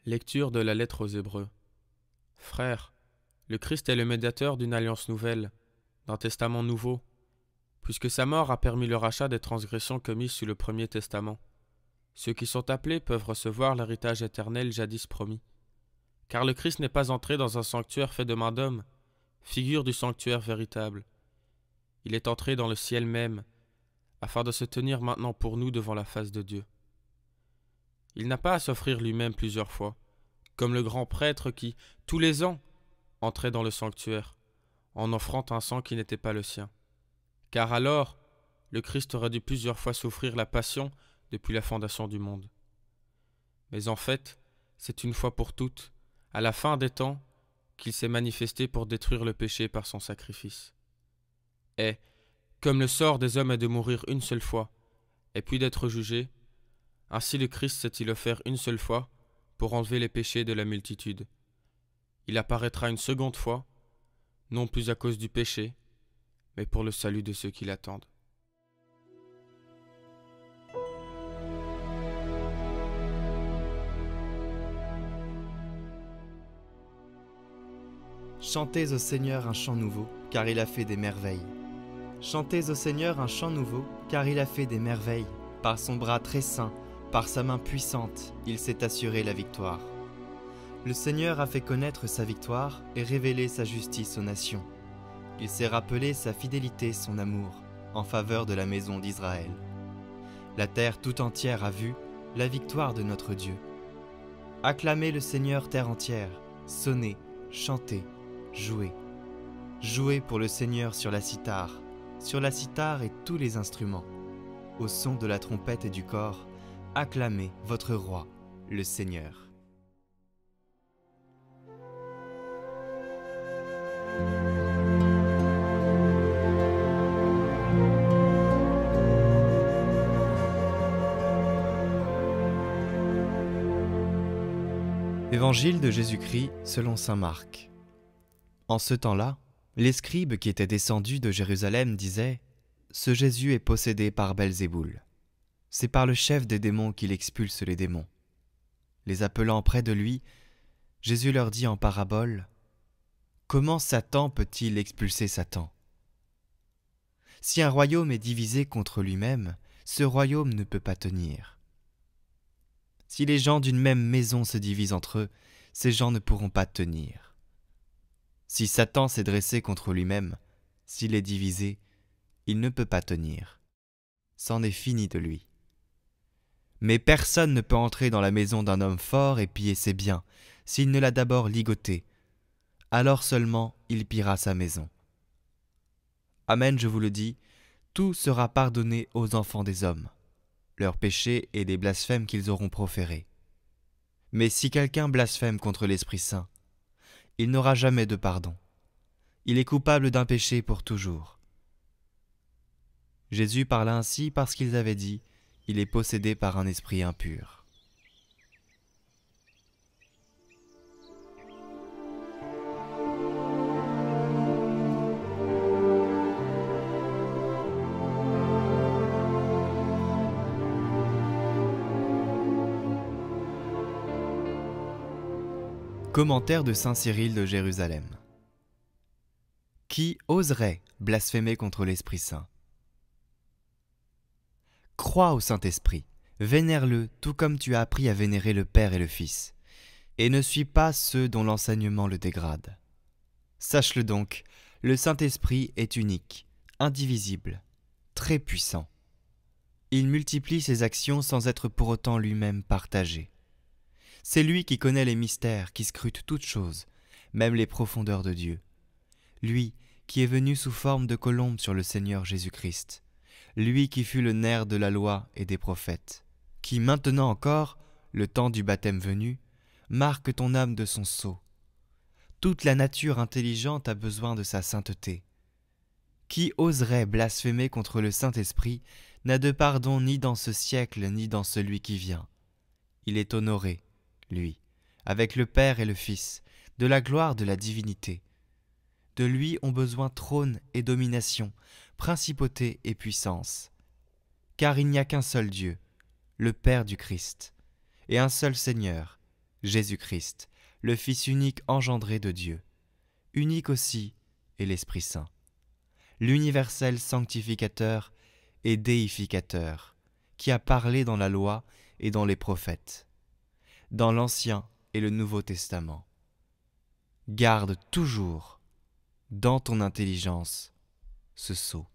Lecture de la lettre aux Hébreux. Frères, le Christ est le médiateur d'une alliance nouvelle, d'un testament nouveau, puisque sa mort a permis le rachat des transgressions commises sous le premier testament. Ceux qui sont appelés peuvent recevoir l'héritage éternel jadis promis. Car le Christ n'est pas entré dans un sanctuaire fait de main d'homme, figure du sanctuaire véritable. Il est entré dans le ciel même, afin de se tenir maintenant pour nous devant la face de Dieu. Il n'a pas à s'offrir lui-même plusieurs fois, comme le grand prêtre qui, tous les ans, entrait dans le sanctuaire, en offrant un sang qui n'était pas le sien. Car alors, le Christ aurait dû plusieurs fois souffrir la passion depuis la fondation du monde. Mais en fait, c'est une fois pour toutes, à la fin des temps, qu'il s'est manifesté pour détruire le péché par son sacrifice. Et, comme le sort des hommes est de mourir une seule fois, et puis d'être jugé, ainsi le Christ s'est-il offert une seule fois pour enlever les péchés de la multitude. Il apparaîtra une seconde fois, non plus à cause du péché, mais pour le salut de ceux qui l'attendent. Chantez au Seigneur un chant nouveau, car il a fait des merveilles. Chantez au Seigneur un chant nouveau, car il a fait des merveilles. Par son bras très saint, par sa main puissante, il s'est assuré la victoire. Le Seigneur a fait connaître sa victoire et révélé sa justice aux nations. Il s'est rappelé sa fidélité, son amour, en faveur de la maison d'Israël. La terre tout entière a vu la victoire de notre Dieu. Acclamez le Seigneur terre entière, sonnez, chantez, jouez. Jouez pour le Seigneur sur la cithare et tous les instruments. Au son de la trompette et du cor, acclamez votre roi, le Seigneur. Évangile de Jésus-Christ selon saint Marc. En ce temps-là, les scribes qui étaient descendus de Jérusalem disaient « Ce Jésus est possédé par Belzéboul. C'est par le chef des démons qu'il expulse les démons. » Les appelant près de lui, Jésus leur dit en parabole « Comment Satan peut-il expulser Satan ? Si un royaume est divisé contre lui-même, ce royaume ne peut pas tenir. Si les gens d'une même maison se divisent entre eux, ces gens ne pourront pas tenir. Si Satan s'est dressé contre lui-même, s'il est divisé, il ne peut pas tenir. C'en est fini de lui. Mais personne ne peut entrer dans la maison d'un homme fort et piller ses biens, s'il ne l'a d'abord ligoté. Alors seulement il pillera sa maison. Amen, je vous le dis, tout sera pardonné aux enfants des hommes, leurs péchés et des blasphèmes qu'ils auront proférés. Mais si quelqu'un blasphème contre l'Esprit Saint, il n'aura jamais de pardon. Il est coupable d'un péché pour toujours. Jésus parla ainsi parce qu'ils avaient dit « Il est possédé par un esprit impur ». Commentaire de saint Cyril de Jérusalem. Qui oserait blasphémer contre l'Esprit Saint ? Crois au Saint-Esprit, vénère-le tout comme tu as appris à vénérer le Père et le Fils, et ne suis pas ceux dont l'enseignement le dégrade. Sache-le donc, le Saint-Esprit est unique, indivisible, très puissant. Il multiplie ses actions sans être pour autant lui-même partagé. C'est lui qui connaît les mystères, qui scrute toutes choses, même les profondeurs de Dieu. Lui qui est venu sous forme de colombe sur le Seigneur Jésus-Christ. Lui qui fut le nerf de la loi et des prophètes. Qui maintenant encore, le temps du baptême venu, marque ton âme de son sceau. Toute la nature intelligente a besoin de sa sainteté. Qui oserait blasphémer contre le Saint-Esprit n'a de pardon ni dans ce siècle ni dans celui qui vient. Il est honoré, lui, avec le Père et le Fils, de la gloire de la divinité. De lui ont besoin trône et domination, principauté et puissance. Car il n'y a qu'un seul Dieu, le Père du Christ, et un seul Seigneur, Jésus-Christ, le Fils unique engendré de Dieu, unique aussi est l'Esprit Saint, l'universel sanctificateur et déificateur, qui a parlé dans la loi et dans les prophètes, dans l'Ancien et le Nouveau Testament. Garde toujours, dans ton intelligence, ce sceau.